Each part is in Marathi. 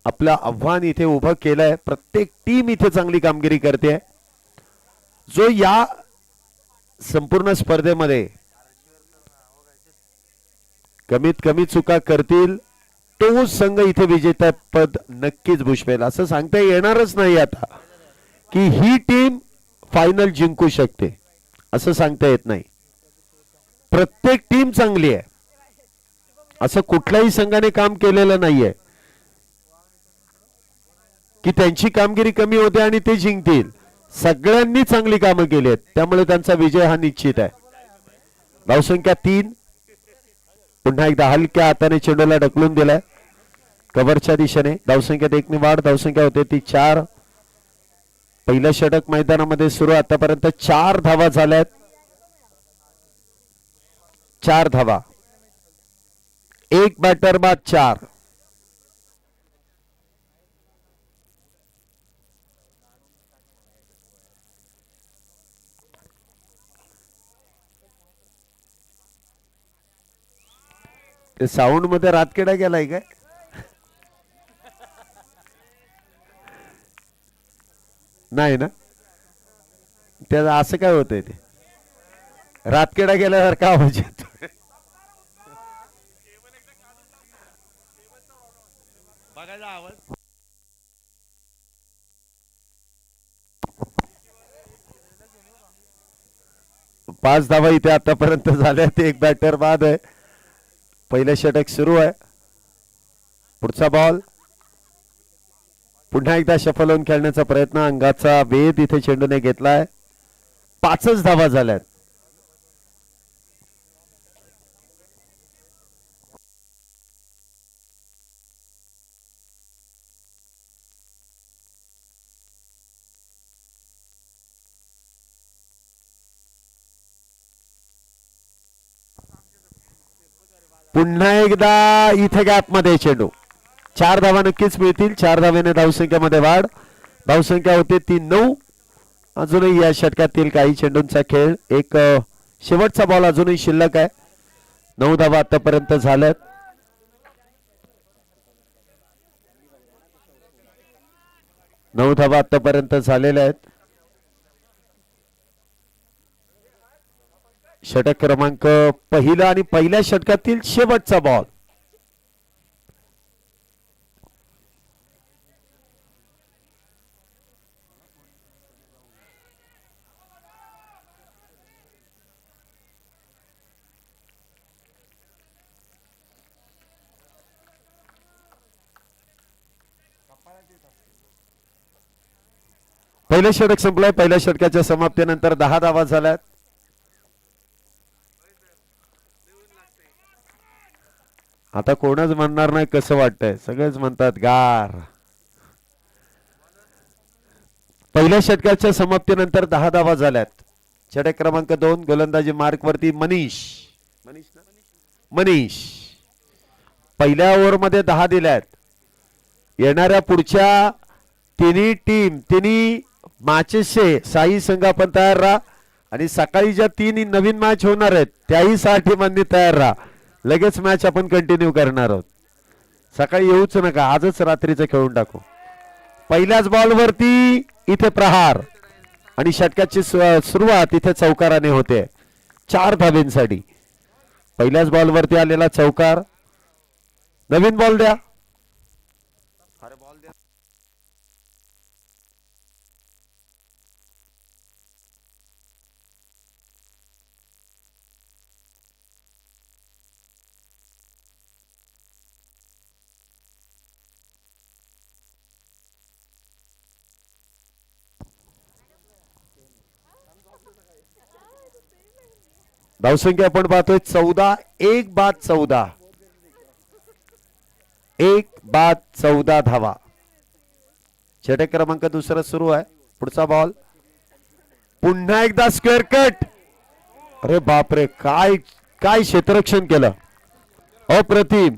आपलं आव्हान इथे उभं केलंय. प्रत्येक टीम इथे चांगली कामगिरी करते. जो या संपूर्ण स्पर्धेमध्ये कमीत कमी चुका करतील तो संघ इथे विजेता पद नक्कीच भूषवेल. असं सांगता येणारच नाही आता की ही टीम फायनल जिंकू शकते, असं सांगता येत नाही. प्रत्येक टीम चांगली आहे, असं कुठल्याही संघाने काम केलेलं नाहीये की त्यांची कामगिरी कमी होते आणि ते जिंकतील. सगळ्यांनी चांगली कामं केली आहेत, त्यामुळे त्यांचा विजय हा निश्चित आहे. धावसंख्या 3. पुन्हा एकदा हलक्या हाताने चेंडूला ढकलून दिलाय कव्हरच्या दिशेने. धावसंख्येत 1 ने वाढ. धावसंख्या होते ती 4. पहिलं षटक मैदानामध्ये सुरू. आतापर्यंत 4 धावा झाल्यात. 4 धावा. 1 बॅटर बाद 4. ते साऊंड मध्ये रातकेडा गेलाय काय? नाही ना, त्याचं असं काय होतंय ते रातकेडा गेल्यावर का आवाज येतो? आवाज 5 धावा इथे आतापर्यंत झाल्या. ते 1 बॅटर बाद आहे. पहिलं षटक सुरू आहे. पुढचा बॉल पुन्हा एकदा शफल होऊन खेळण्याचा प्रयत्न. अंगाचा वेध इथे चेंडूने घेतलाय. 5च धावा झाल्यात. पुन्हा एकदा इथे गॅप मध्ये चेंडू. 4 धावा नक्कीच मिळतील. 4 धावेने धावसंख्येमध्ये वाढ. धावसंख्या होते ती 9. अजूनही या षटकातील काही चेंडूंचा खेळ. एक शेवटचा बॉल अजूनही शिल्लक आहे. 9 धावा आतापर्यंत झाल्यात. नऊ धावा आतापर्यंत झालेल्या आहेत. षटक क्रमांक पहिला आणि पहिल्या षटकातील शेवटचा बॉल. पहिलं षटक संपलंय. पहिल्या षटकाच्या समाप्तीनंतर 10 धावा झाल्यात. आता कोणच म्हणणार नाही कसं वाटतंय, सगळेच म्हणतात गार. पहिल्या षटकाच्या समाप्तीनंतर 10 धावा झाल्यात. षटक क्रमांक 2 गोलंदाजी मार्क वरती मनीष. पहिल्या ओव्हर मध्ये 10 दिल्यात. येणाऱ्या पुढच्या तिन्ही मॅचेसचे साई संघ आपण तयार राहा आणि सकाळी ज्या 3 नवीन मॅच होणार आहेत त्याही 6 टीमांनी तयार राहा. लगेच मॅच आपण कंटिन्यू करणार आहोत. सकाळी येऊच नका, आजच रात्रीचं खेळून टाकू. पहिल्याच बॉल वरती इथे प्रहार आणि षटकाची सुरुवात इथे चौकाराने होते 4 धावेंसाठी. पहिल्याच बॉल वरती आलेला चौकार. नवीन बॉल द्या. धावसंख्या आपण पाहतोय 14. 1 बाद 14. 1 बाद 14 धावा. षटक क्रमांक दुसरा सुरू आहे. पुढचा बॉल पुन्हा एकदा स्क्वेअर कट. अरे बापरे, काय काय क्षेत्ररक्षण केलं, अप्रतिम.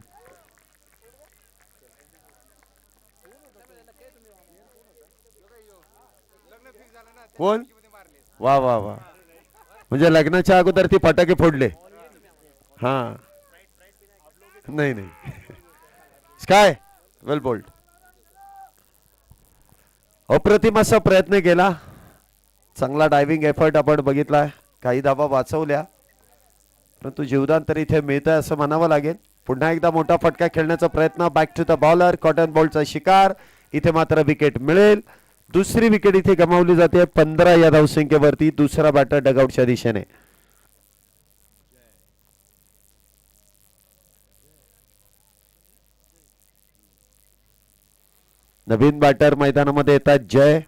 कोण? वा वा वा, म्हणजे लग्नाच्या अगोदर ती फटाके फोडले. हा नाही नाही, स्काय वेल बोल्ड. अप्रतिम असा प्रयत्न केला, चांगला डायव्हिंग एफर्ट आपण बघितला, काही धावा वाचवल्या, परंतु जीवदान तरी इथे मिळतंय असं म्हणावं लागेल. पुन्हा एकदा मोठा फटका खेळण्याचा प्रयत्न, back to the bowler, caught and बॉलचा शिकार, इथे मात्र विकेट मिळेल. दुसरी विकेट इथे गमावली जाते 15 या धावसंख्येवरती. दुसरा बॅटर डगआउटच्या दिशेने. नवीन बॅटर मैदानामध्ये येतात जय.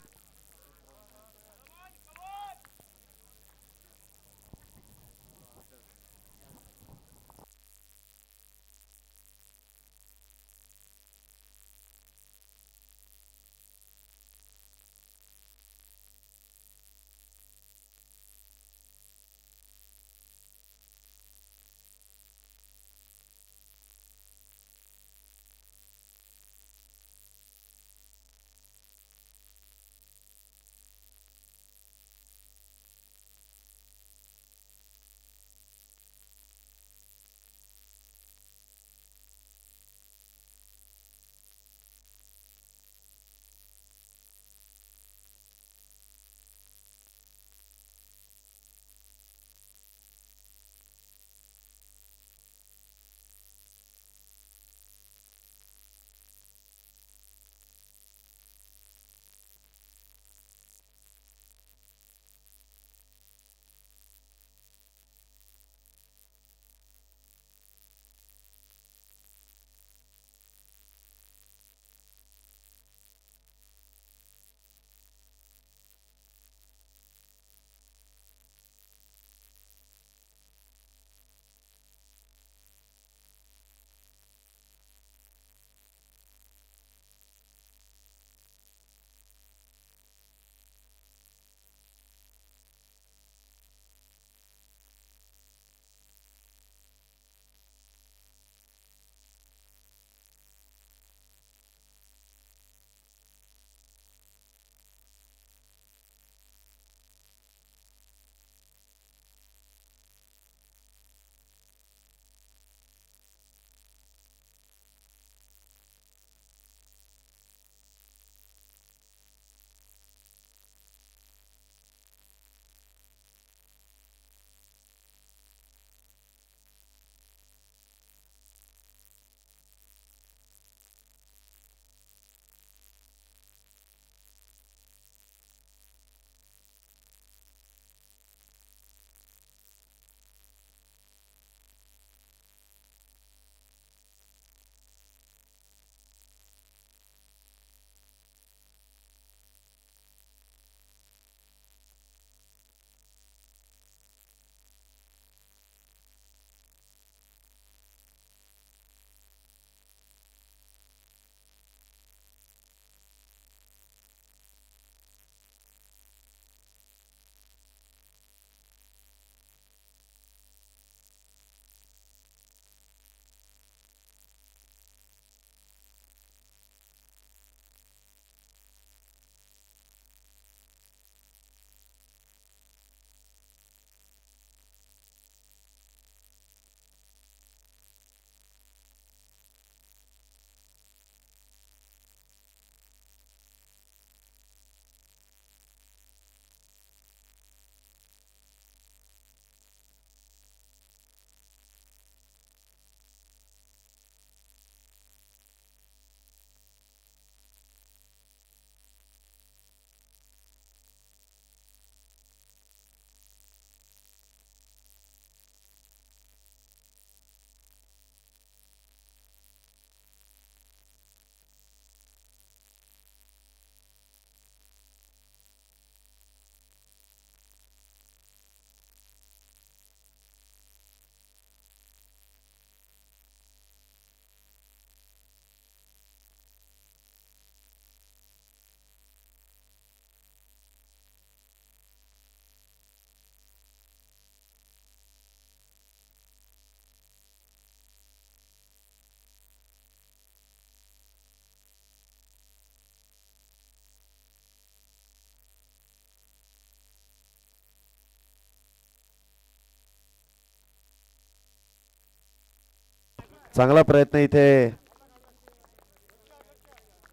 चांगला प्रयत्न इथे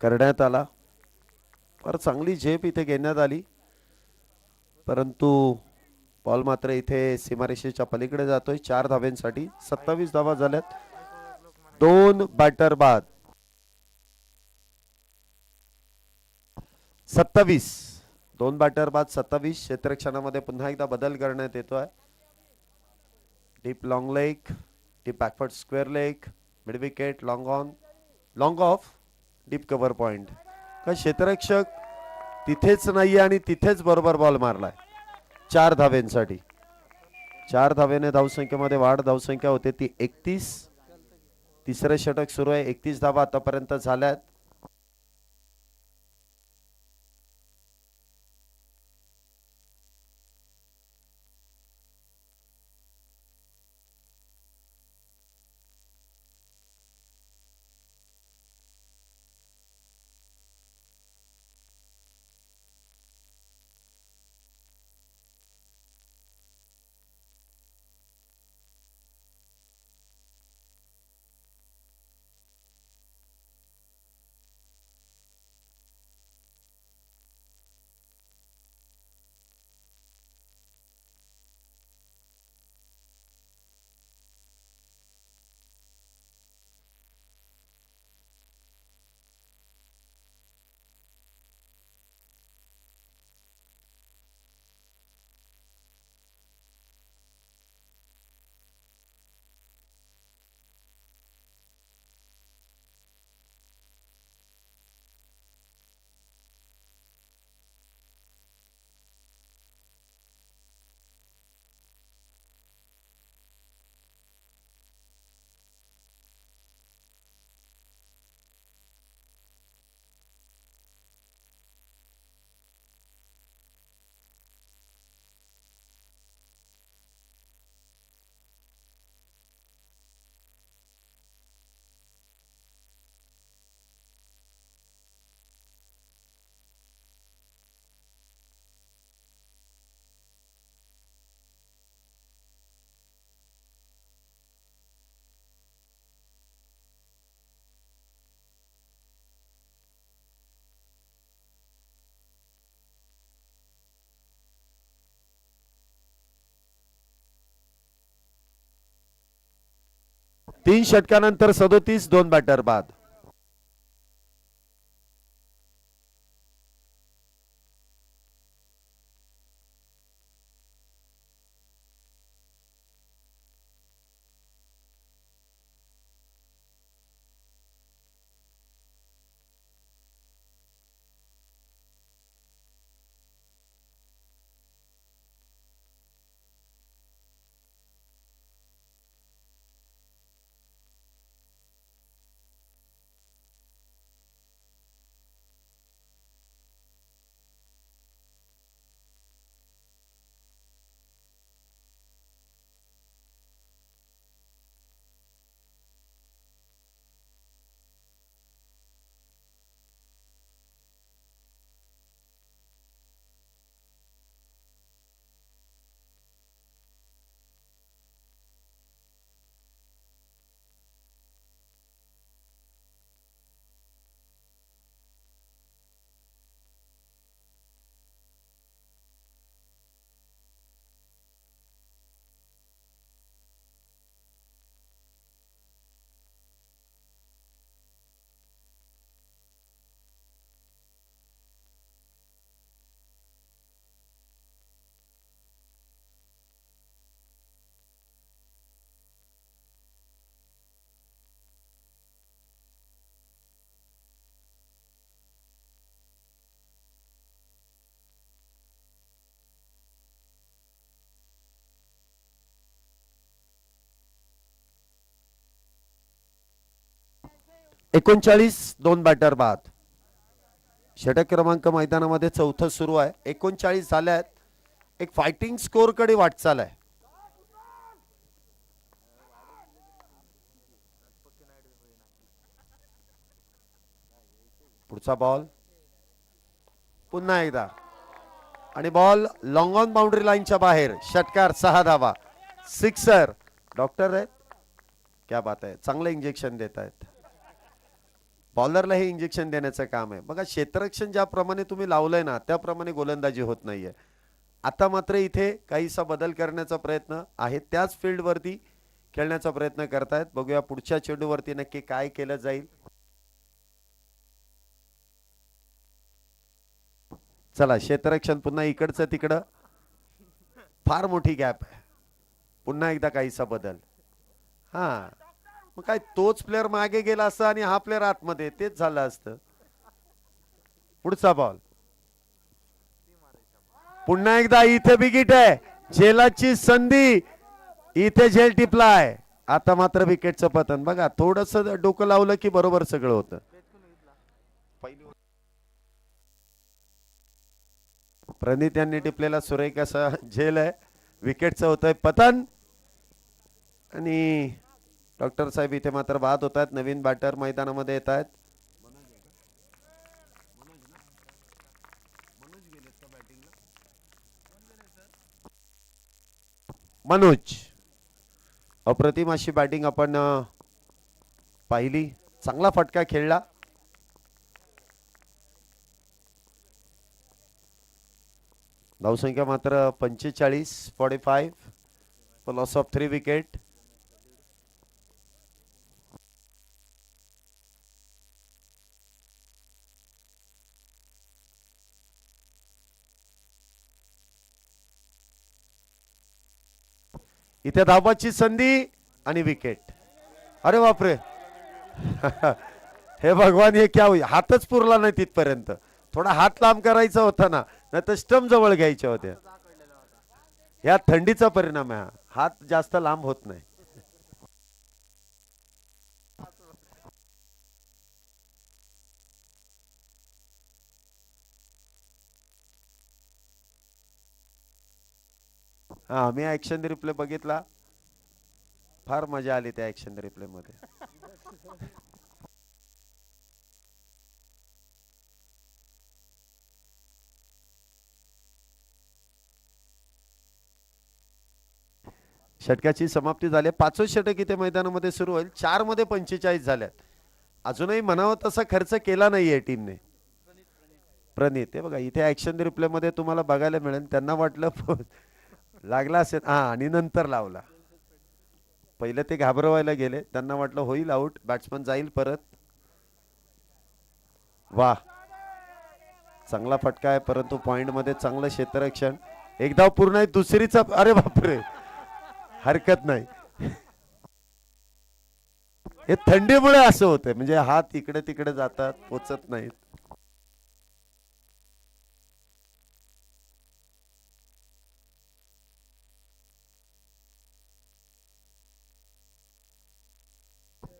करण्यात आला. फार चांगली झेप इथे घेण्यात आली, परंतु बॉल मात्र इथे सीमारेषेच्या पलीकडे जातोय. 4 धाव्यांसाठी 27 धावा झाल्यात. 2 बॅटर बाद. 27 2 बॅटर बाद 27. क्षेत्ररक्षणामध्ये पुन्हा एकदा बदल करण्यात येतोय. Deep long leg, deep backward square leg, mid wicket, long on, long of, deep cover point. का क्षेत्ररक्षक तिथेच नाहीये आणि तिथेच बरोबर बॉल मारलाय. 4 धाव्यांसाठी. 4 धावेने धावसंख्येमध्ये वाढ. धावसंख्या होते ती 31. तिसरे षटक सुरू आहे. 31 धावा आतापर्यंत झाल्यात. तीन षटकानंतर 37. 2 बॅटर बाद. एकोणचाळीस. 2 बॅटर बाद. षटक क्रमांक मैदानामध्ये चौथं सुरू आहे. 39 झाल्यात. एक फायटिंग स्कोर कडे वाटचाल आहे. पुढचा बॉल पुन्हा एकदा आणि बॉल लॉंग ऑन बाउंड्री लाईनच्या बाहेर. षटकार 6 धावा. सिक्सर. डॉक्टर आहेत क्या बात आहे. चांगलं इंजेक्शन देत आहेत. बॉलरला हे इंजेक्शन देण्याचं काम आहे. बघा क्षेत्ररक्षण ज्याप्रमाणे तुम्ही लावलंय ना त्याप्रमाणे गोलंदाजी होत नाहीये. आता मात्र इथे काहीसा बदल करण्याचा प्रयत्न आहे, त्याच फील्डवरती खेळण्याचा प्रयत्न करतायत. बघूया पुढच्या चेंडूवरती नक्की काय केलं जाईल. चला क्षेत्ररक्षण पुन्हा इकडचं तिकडं, फार मोठी गॅप आहे. पुन्हा एकदा काहीसा बदल. हा मग काय तोच प्लेअर मागे गेला असता आणि हा प्लेअर आतमध्ये, तेच झालं असतं. पुढचा बॉल पुन्हा एकदा इथे विकेट आहे, झेलाची संधी, इथे झेल टिपलाय. आता मात्र विकेटचं पतन. बघा थोडस डोकं लावलं की बरोबर सगळं होतं. प्रणित यांनी टिपलेला सुरेख असा झेल आहे. विकेटचं होतंय पतन आणि डॉक्टर साहेब इथे मात्र बाद होत आहेत. नवीन बॅटर मैदानामध्ये येत आहेत. मनोज, अप्रतिम अशी बॅटिंग आपण पाहिली. चांगला फटका खेळला. धावसंख्या मात्र 45, 45 फॉर लॉस ऑफ 3 विकेट. इथे धावाची संधी आणि विकेट. अरे बापरे हे भगवान, हे क्या होई, हातच पुरला नाही तिथपर्यंत. थोडा हात लांब करायचा होता ना, नाही तर स्टंप जवळ घ्यायच्या होत्या. या थंडीचा परिणाम आहे, हात जास्त लांब होत नाही. हा मी ऍक्शन रिप्ले बघितला, फार मजा आली त्या ऍक्शन रिप्ले मध्ये. षटकाची समाप्ती झाली. पाचवं षटक इथे मैदानामध्ये सुरू होईल. 4 मध्ये 45 झाल्यात. अजूनही म्हणावं तसा खर्च केला नाहीये टीमने. प्रणित हे बघा इथे ऍक्शन रिप्ले मध्ये तुम्हाला बघायला मिळेल. त्यांना वाटलं लागला असेल, हा आणि नंतर लावला. पहिले ते घाबरवायला गेले, त्यांना वाटलं होईल आउट, बॅट्समन जाईल परत. वा चांगला फटका आहे, परंतु पॉइंट मध्ये चांगलं क्षेत्ररक्षण. एक धाव पूर्ण आहे, दुसरीचा. अरे बापरे, हरकत नाही. हे थंडीमुळे असं होतंय, म्हणजे हात इकडे तिकडे जातात, पोचत नाहीत.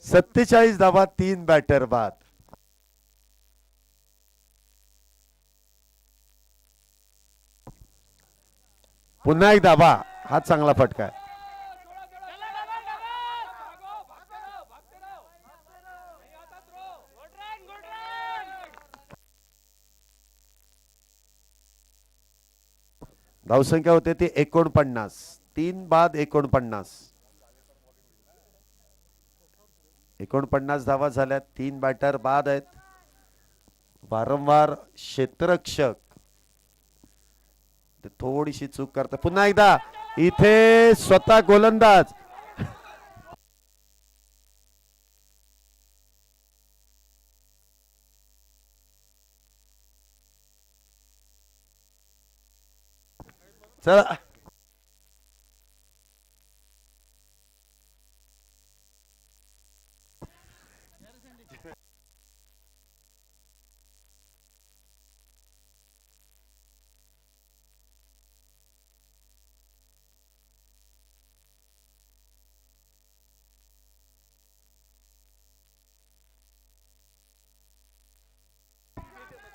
सत्तेचाळीस धावा, 3 बॅटर बाद. पुन्हा एक धावा, हा चांगला फटका आहे. धावसंख्या होते ती 49, 3 बाद 49. 49 धावा झाल्यात, 3 बॅटर बाद आहेत. वारंवार क्षेत्ररक्षक थोडीशी चूक करतात. पुन्हा एकदा इथे स्वतः गोलंदाज. चला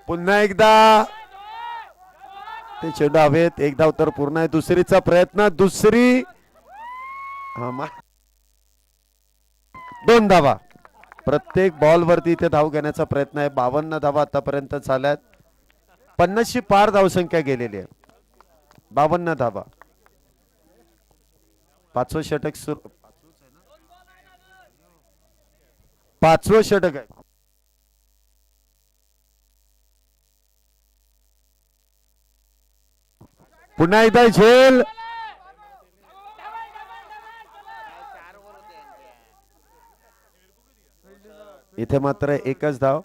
पुन्हा एकदा ते चेंडू हवेत. एक धाव तर पूर्ण आहे. दुसरीचा प्रयत्न, दुसरी, 2 धावा. प्रत्येक बॉल वरती इथे धाव घेण्याचा प्रयत्न आहे. 52 धावा आतापर्यंत झाल्यात. 50ची पार धावसंख्या गेलेली आहे. 52 धावा. 5वं षटक सुरू, 5वं षटक आहे. पुन्हा एकदा झेल. इथे मात्र एकच धाव.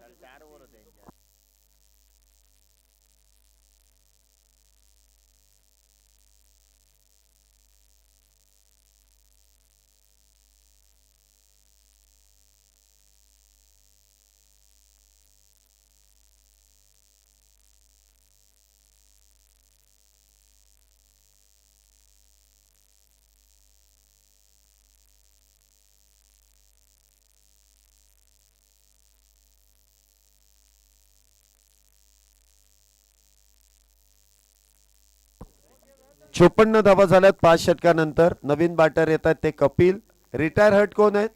चोपन्न धावा झाल्यात 5 षटकानंतर. नवीन बॅटर येतात ते कपिल. रिटायर हट कोण आहेत?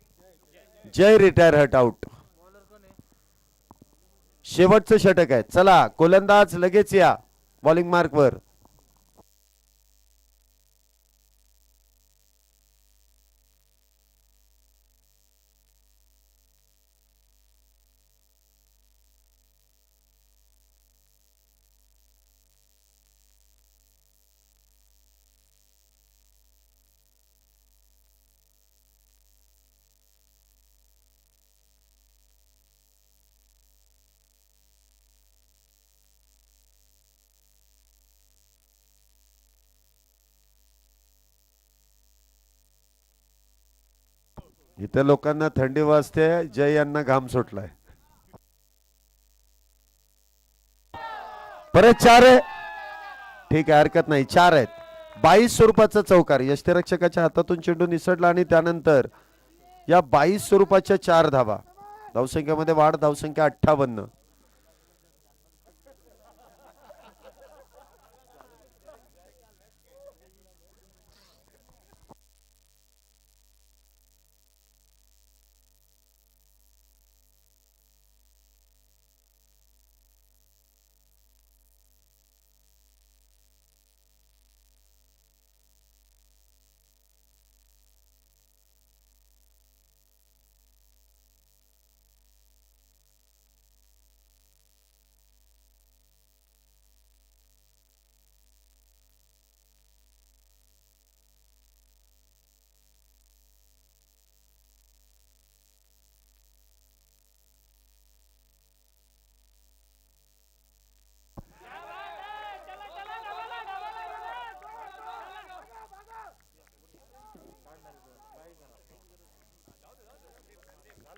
जय रिटायर हट आउट. शेवटचं षटक आहे. चला गोलंदाज लगेच या बॉलिंग मार्क वर. इथे लोकांना थंडी वाजते. जय यांना घाम सुटलाय. परत 4 आहे. ठीक आहे, हरकत नाही. 4 आहेत. 22 स्वरूपाचा चौकार. यष्टीरक्षकाच्या हातातून चेंडू निसटला आणि त्यानंतर या 22 स्वरूपाच्या 4 धावा. धावसंख्येमध्ये वाढ. धावसंख्या 58.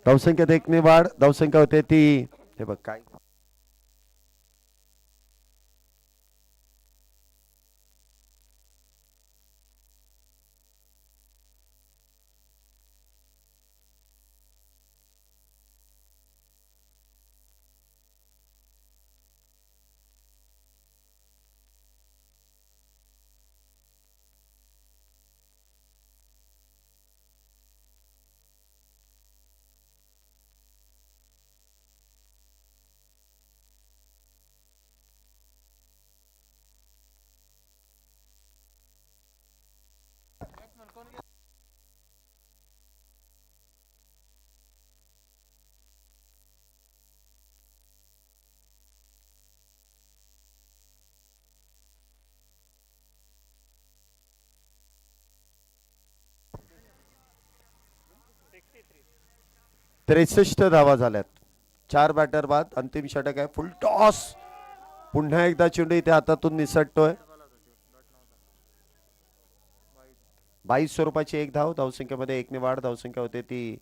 धावसंख्येत 1 ने वाढ. धावसंख्या होते ती, हे बघ काय, त्रेसष्ट धावा झाल्यात. 4 बॅटर बाद. अंतिम षटक आहे. फुल टॉस. पुन्हा एकदा चेंडू इथे हातातून निसटतोय. 22 स्वरूपाची 1 धाव. धावसंख्येमध्ये 1 ने वाढ. धावसंख्या होते ती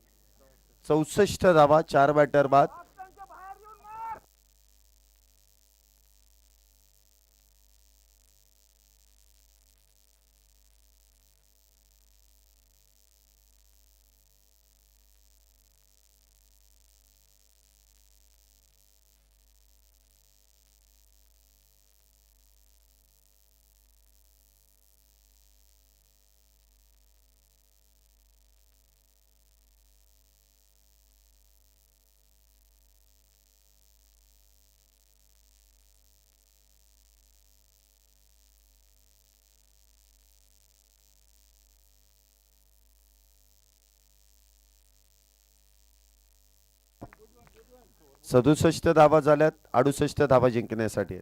64 धावा. 4 बॅटर बाद. सदुसष्ट धावा झाल्यात. 68 धावा जिंकण्यासाठी.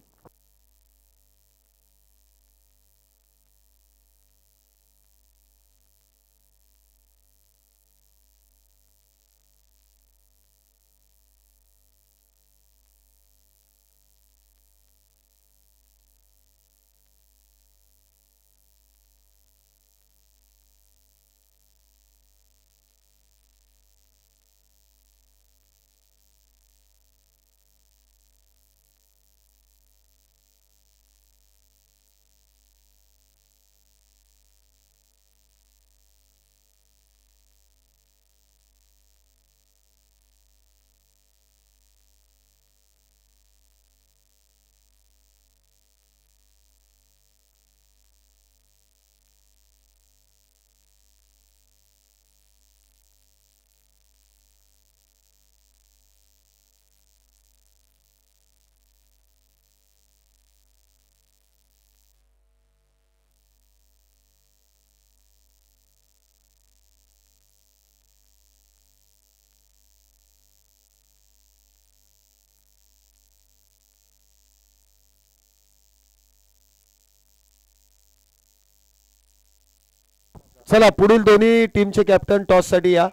चला पुढील दोन्ही टीमचे कॅप्टन टॉस साठी या.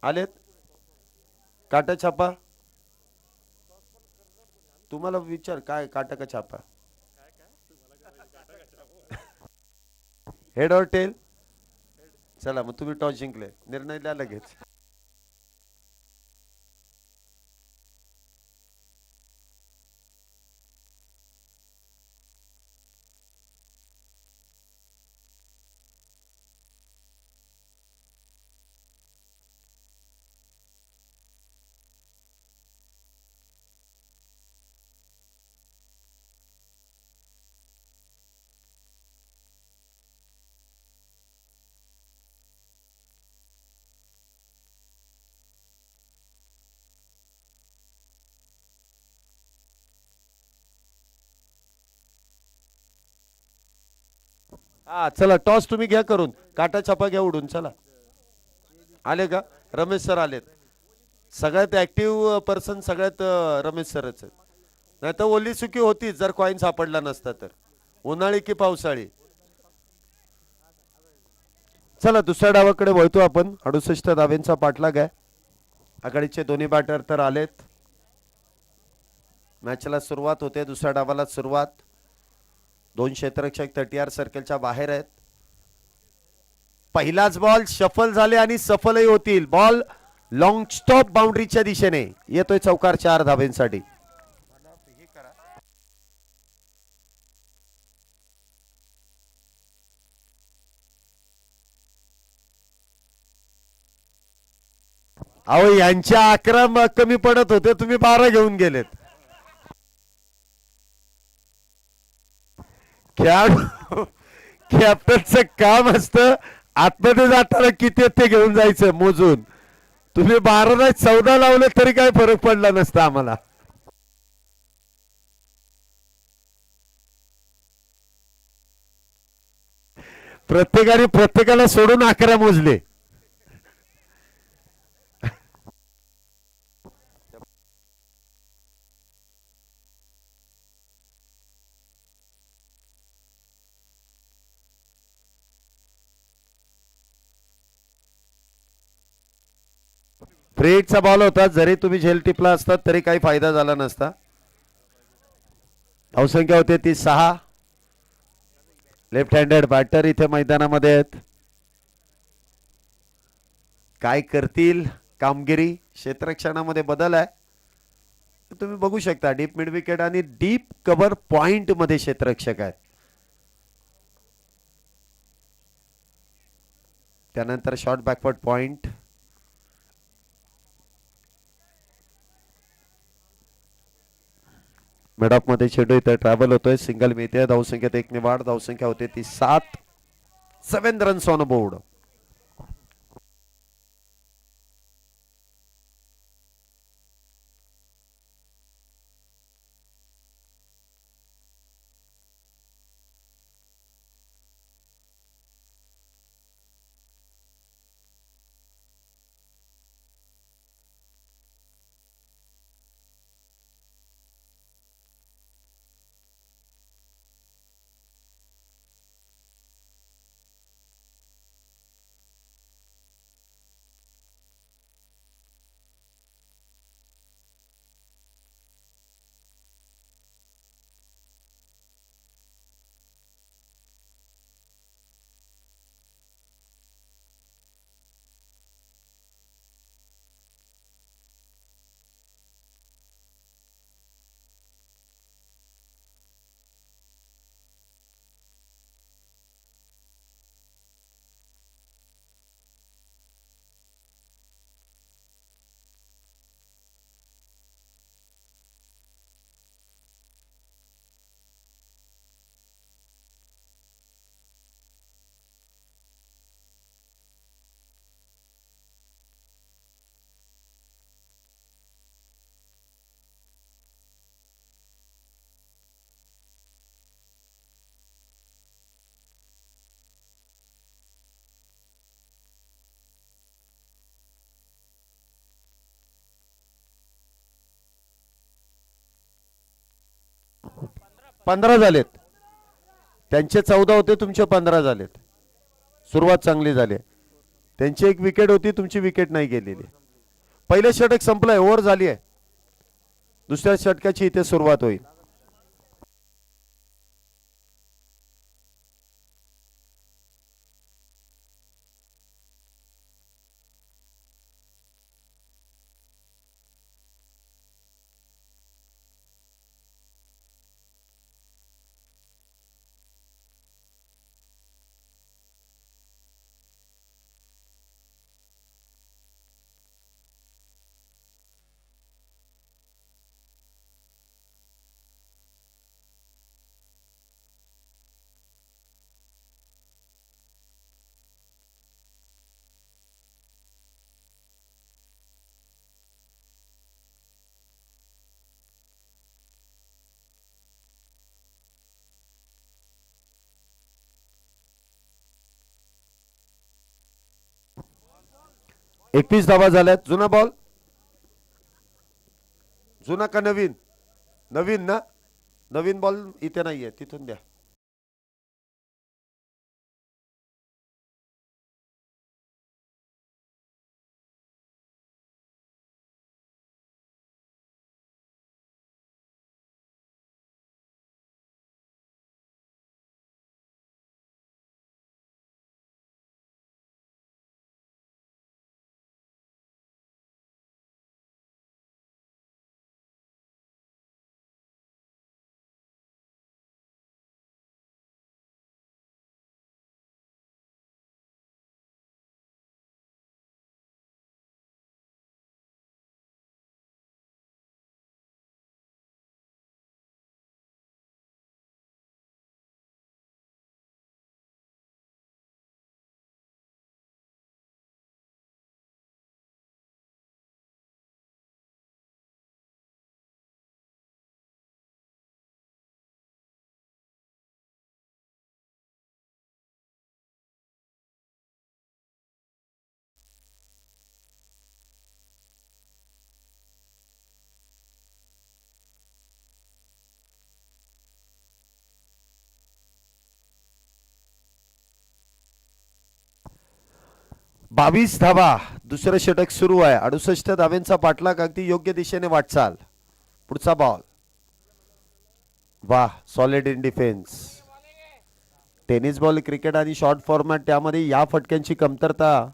आलेत. काटा छापा. तुम्हाला विचार काय काटा का छापा. हेड और टेल. चला मग तुम्ही टॉस जिंकले. निर्णय द्या लगेच. हा चला टॉस तुम्ही घ्या करून. काटा छापा घ्या उडून. चला आले का. रमेश सर आलेत. सगळ्यात ऍक्टिव्ह पर्सन सगळ्यात रमेश सरच आहेत. नाही तर ओली सुकी होतीच जर कॉईन सापडला नसता तर. उन्हाळी की पावसाळी. चला दुसऱ्या डावाकडे वळतो आपण. 68 धावेंचा पाठलाग आहे. आघाडीचे दोन्ही बॅटर तर आलेत. मॅचला सुरुवात होते. दुसऱ्या डावाला सुरुवात. दोन क्षेत्ररक्षक 30 सर्कलच्या बाहेर आहेत. पहिलाच बॉल शफल झाले आणि सफलही होतील. बॉल लॉंग स्टॉप बाउंड्रीच्या दिशेने येतोय चौकार 4 धावेंसाठी. अहो यांच्या 11 कमी पडत होते. तुम्ही 12 घेऊन गेलेत. कॅप्टनचं काम असतं आतमध्ये जाताना किती ते घेऊन जायचं मोजून. तुम्ही 12 नाही 14 लावले तरी काही फरक पडला नसता आम्हाला. प्रत्येकाने प्रत्येकाला सोडून 11 मोजले. फ्रेडचा बॉल होता. जरी तुम्ही झेल टिपला असतात तरी काही फायदा झाला नसता. धावसंख्या होते ती 6. लेफ्ट हँडेड बॅटर इथे मैदानामध्ये आहेत. काय करतील कामगिरी. क्षेत्ररक्षणामध्ये बदल आहे. तुम्ही बघू शकता डीप मिड विकेट आणि डीप कव्हर पॉइंट मध्ये क्षेत्ररक्षक आहेत. त्यानंतर शॉर्ट बॅकवर्ड पॉइंट. मिडऑफ मध्ये चेंडू इथे ट्रॅव्हल होतोय. सिंगल मिळते. धावसंख्येत 1 ने वाढ. धावसंख्या होते ती 7. 7 रन्स ऑन बोर्ड. पंधरा झालेत. त्यांचे 14 होते. तुमचे 15 झालेत. सुरुवात चांगली झाली. त्यांची एक विकेट होती, तुमची विकेट नाही गेलेली. पहिले षटक संपलंय, ओव्हर झाली आहे. दुसऱ्या षटकाची इथे सुरुवात होईल. एकवीस धावा झाल्यात. जुना बॉल, जुना का नवीन? नवीन ना. नवीन बॉल इथे नाहीये, तिथून द्या. बावीस धावा, दुसरं षटक सुरू आहे. 68 धाव्यांचा पाठलाग, अगदी योग्य दिशेने वाटचाल. पुढचा बॉल, वाह, solid in defence. Tennis ball, cricket आणि शॉर्ट फॉर्मॅट, त्यामध्ये या फटक्यांची कमतरता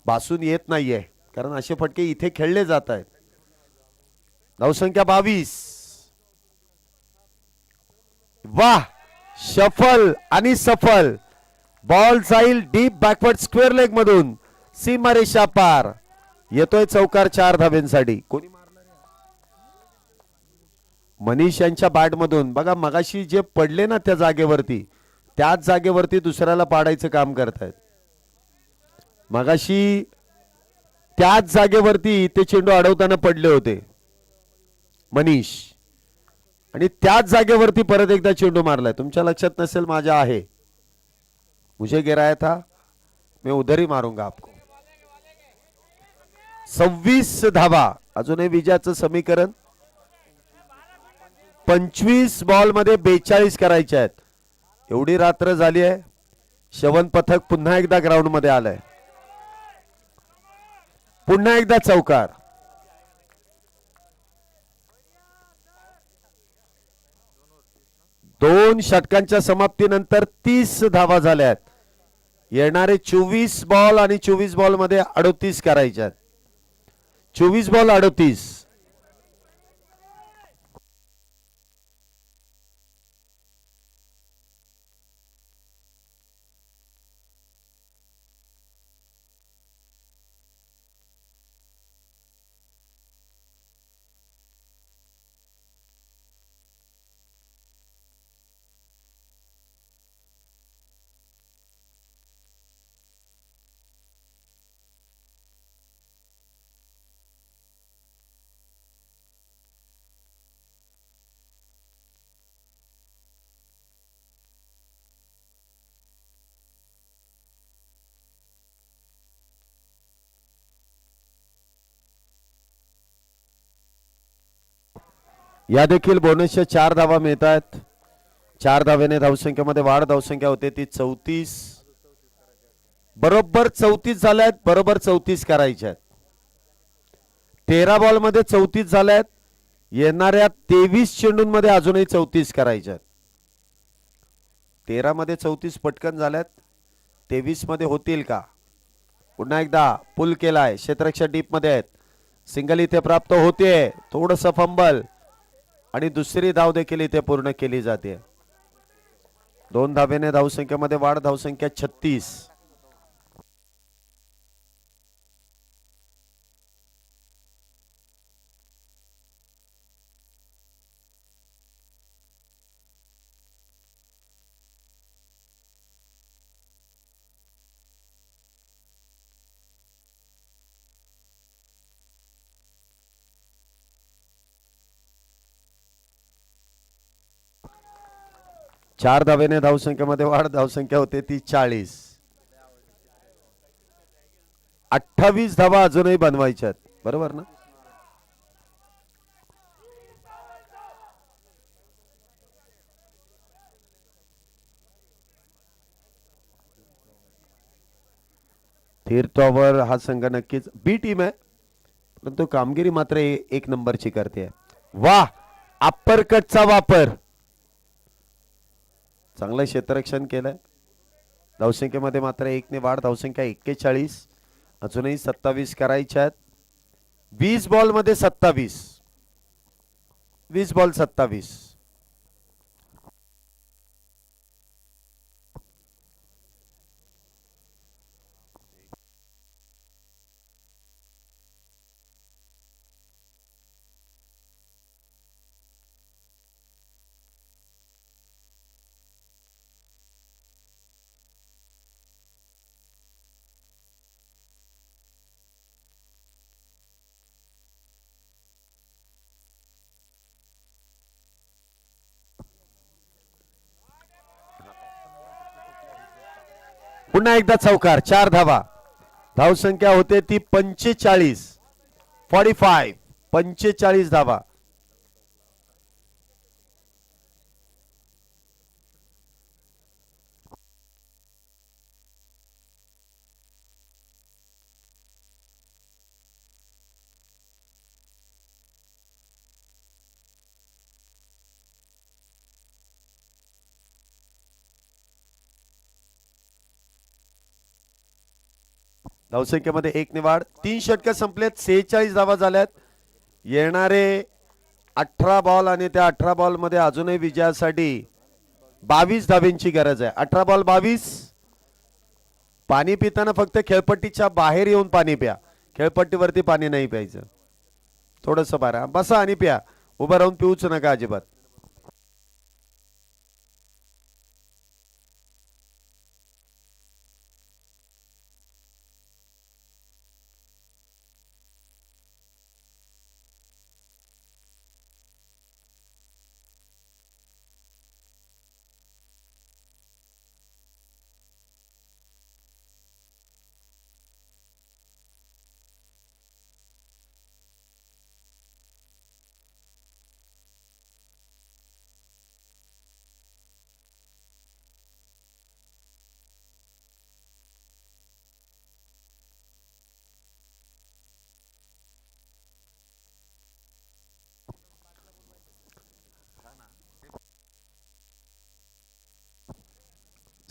भासून येत नाहीये, कारण असे फटके इथे खेळले जात आहेत. धावसंख्या 22. वाह, शफल आणि सफल. बॉल जाईल डीप बॅकवर्ड स्क्वेअर लेग मधून, सीमारेषा पार. येतोय चौकार 4 धाब्यांसाठी. कोणी मनीष यांच्या बॅट मधून. बघा मगाशी जे पडले ना त्या जागेवरती, त्याच जागेवरती दुसऱ्याला पाडायचं काम करतायत. मगाशी त्याच जागेवरती ते चेंडू अडवताना पडले होते मनीष, आणि त्याच जागेवरती परत एकदा चेंडू मारलाय. तुमच्या लक्षात नसेल, माझ्या आहे. मुझे गिराया था, मैं उधर ही मारूंगा आपको. 26 धावा. अजूनही विजयाचं समीकरण 25 बॉल मध्ये 42 करायचे आहेत. एवढी रात्र झाली आहे. श्रवण पथक पुन्हा एकदा ग्राउंड मध्ये आलंय. पुन्हा एकदा चौकार. दोन षटकांच्या समाप्तीनंतर 30 धावा झाल्यात. येणारे 24 बॉल आणि 24 बॉल मध्ये 38 करायच्यात. 24 बॉल 38. या देखील बोनसच्या 4 धावा मिळत आहेत. 4 धाव्याने धावसंख्येमध्ये वाढ. धावसंख्या होते ती 34. बरोबर 34 झाल्यात, बरोबर 34 करायचे आहेत. 13 बॉल मध्ये 34 झाल्यात. येणाऱ्या 23 चेंडूंमध्ये अजूनही 34 करायचे आहेत. 13 मध्ये 34 पटकन झाल्यात. 23 मध्ये होतील का? पुन्हा एकदा पुल केलाय, क्षेत्ररक्षक डीप मध्ये आहेत. सिंगल इथे प्राप्त होते, थोडस फंबल आणि दुसरी धाव देखील इथे पूर्ण केली जाते. 2 धावेने धावसंख्येमध्ये वाढ, धावसंख्या 36. चार धावेने धावसंख्येमध्ये वाढ, धावसंख्या होते ती 40. 28 धावा अजूनही बनवायच्यात, बरोबर ना? तीर्थावर हा संघ नक्कीच बी टीम आहे, परंतु कामगिरी मात्र एक नंबरची करते. वाह, अप्पर कटचा वापर, चांगलं क्षेत्ररक्षण केलंय. धावसंख्येमध्ये मात्र 1 ने वाढ, धावसंख्या 41. अजूनही 27 करायच्या आहेत. 20 बॉल मध्ये 27. 20 बॉल 27. पुन्हा एकदा चौकार, 4 धावा. धावसंख्या होते ती 45. 45. 45 धावा. धावसंख्येमध्ये 1 ने वाढ. 3 षटकं संपलेत, 46 धावा झाल्यात. येणारे 18 बॉल आणि त्या 18 बॉल मध्ये अजूनही विजयासाठी 22 धावेंची गरज आहे. 18 बॉल 22. पाणी पिताना फक्त खेळपट्टीच्या बाहेर येऊन पाणी प्या, खेळपट्टीवरती पाणी नाही प्यायचं. थोडस बारा बसा आणि प्या, उभं राहून पिऊच नका अजिबात.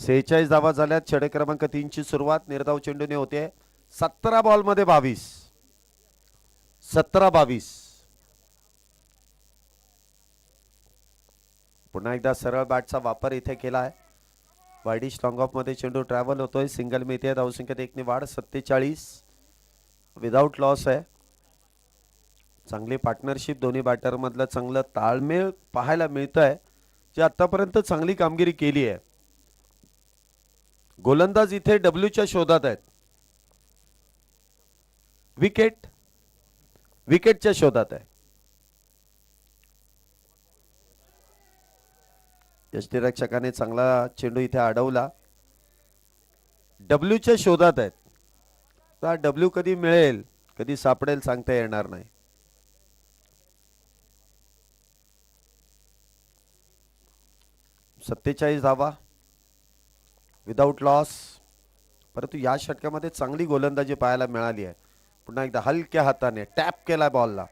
सेहेचाळीस धावा झाल्यात. षटक क्रमांक 3 ची सुरुवात निर्धाव चेंडूने होते. 17 बॉल मध्ये 22. 17-22. पुन्हा एकदा सरळ बॅटचा वापर इथे केला आहे. वायडी स्ट्रॉंग ऑफ मध्ये चेंडू ट्रॅव्हल होतोय. सिंगल मिळते, धावसंख्येत 1 ने वाढ. 47 विदाउट लॉस आहे. चांगली पार्टनरशिप दोन्ही बॅटर मधलं चांगलं ताळमेळ पाहायला मिळतंय, जे आतापर्यंत चांगली कामगिरी केली आहे. गोलंदाज इथे डब्ल्यूच्या शोधात आहेत. विकेटच्या शोधात आहे. यष्टीरक्षकाने चांगला चेंडू इथे अडवला. डब्ल्यूच्या शोधात आहेत. डब्ल्यू कधी मिळेल, कधी सापडेल सांगता येणार नाही. सत्तेचाळीस धावा विदाउट लॉस. परंतु या षटकामध्ये चांगली गोलंदाजी पाहायला मिळाली आहे. पुन्हा एकदा हलक्या हाताने टॅप केला बॉलला.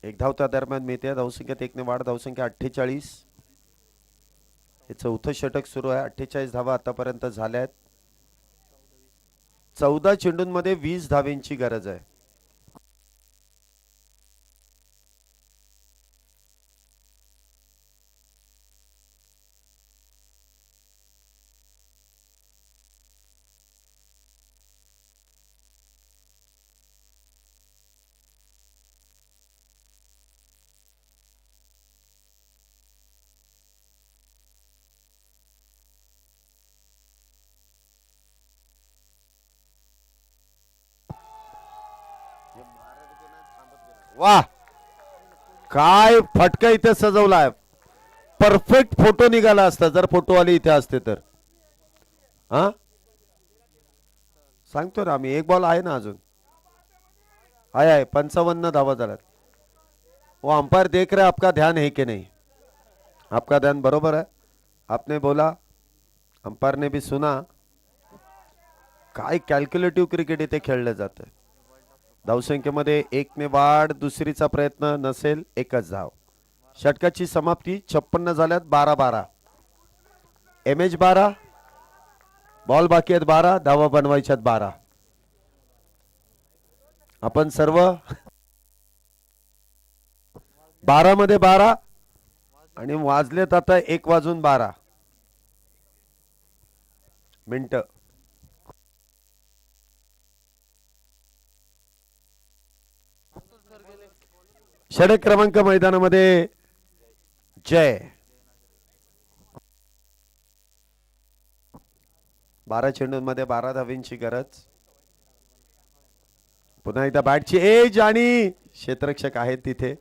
एक धाव त्या दरम्यान मिळते. धावसंख्येत 1 ने वाढ. धावसंख्या 48. हे चौथं षटक सुरू आहे. 48 धावा आतापर्यंत झाल्या आहेत. 14 चेंडूंमध्ये 20 धावेंची गरज आहे. वाह, काय फटका इथे सजवलाय. परफेक्ट फोटो निघाला असता जर फोटोवाले इथे असते तर. हा सांगतो ना आम्ही. एक बॉल आहे ना अजून. आहे 55 धावा झाल्यात. वो अंपायर देख रहे आपका ध्यान है कि नहीं? आपका ध्यान बरोबर है. आपने बोला, अंपायर ने भी सुना. काय कॅल्क्युलेटिव्ह क्रिकेट इथे खेळलं जातं. धावसंख्येमध्ये 1 ने वाढ. दुसरीचा प्रयत्न नसेल. एकच धाव. षटकाची समाप्ती. 56 झाल्यात. 12-12. MH 12. बॉल बाकी आहेत 12. धावा बनवायच्यात 12. आपण सर्व 12 मध्ये 12 आणि वाजलेत आता 1:12 मिनिटं. षटक क्रमांक मैदानामध्ये जय. 12 चेंडूंमध्ये 12 धावेंची गरज. पुन्हा एकदा बॅटची एज आणि क्षेत्ररक्षक आहेत तिथे.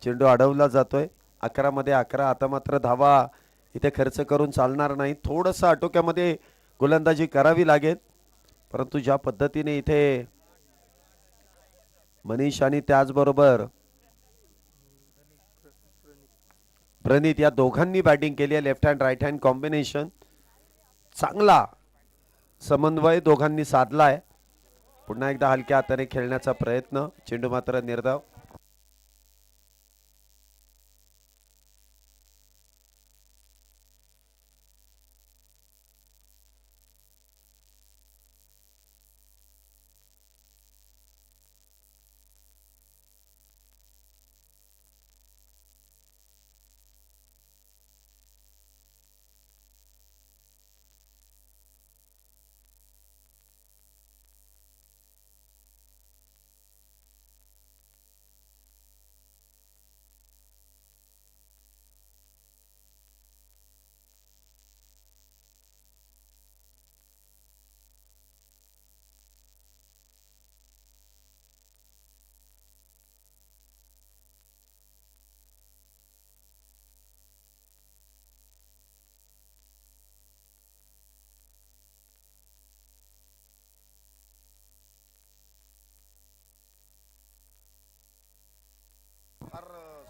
चेंडू अडवला जातोय. 11 मध्ये 11. आता मात्र धावा इथे खर्च करून चालणार नाही. थोडंसं आटोक्यामध्ये गोलंदाजी करावी लागेल. परंतु ज्या पद्धतीने इथे मनीष आणि त्याचबरोबर प्रणित या दोघांनी बॅटिंग केली आहे. Left hand right hand combination. चांगला समन्वय दोघांनी साधला आहे. पुन्हा एकदा हलक्या हाताने खेळण्याचा प्रयत्न. चेंडू मात्र निर्धाव.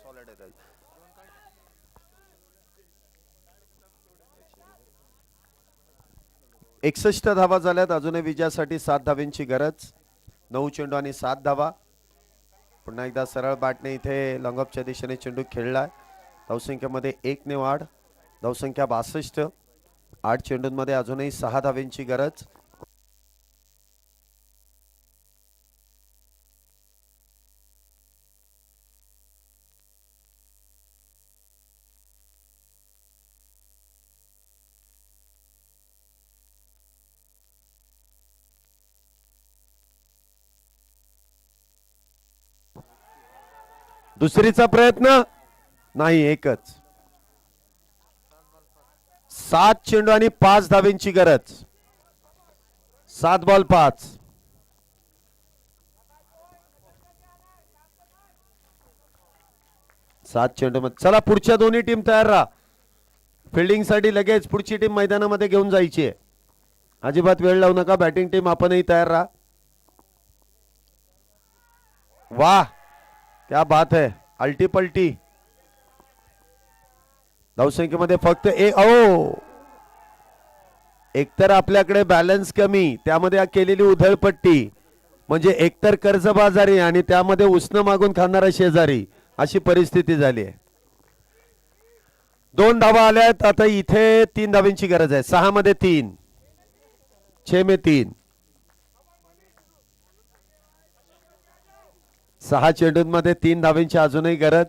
सॉलिड आहे. 61 धावा झाल्यात. अजूनही विजयासाठी 7 धावेंची गरज. 9 चेंडू आणि 7 धावा. पुन्हा एकदा सरळ बॅटने इथे लॉंगऑफच्या दिशेने चेंडू खेळलाय. धावसंख्येमध्ये 1 ने वाढ. धावसंख्या 62. 8 चेंडूंमध्ये अजूनही 6 धावेंची गरज. दुसरीचा प्रयत्न नाही. एकच. 7 चेंडू आणि 5 धावेंची गरज. 7 बॉल 5. चेंडू. चला पुढच्या दोन्ही टीम तयार राहा. फिल्डिंग साठी लगेच पुढची टीम मैदानामध्ये घेऊन जायची आहे. अजिबात वेळ लावू नका. बॅटिंग टीम आपणही तयार राहा. वाह, क्या बात है. अल्टी पलटी. धावसंख्येमध्ये फक्त एक. ओ एकतर आपल्याकडे बॅलन्स कमी, त्यामध्ये केलेली उधळपट्टी, म्हणजे एकतर कर्जबाजारी आणि त्यामध्ये उसनं मागून खाणारा शेजारी, अशी परिस्थिती झाली आहे. 2 धावा आल्यात. आता इथे 3 धावांची गरज आहे. 6 मध्ये 3, 6 में 3. 6 चेंडूंमध्ये 3 धावांची अजूनही गरज.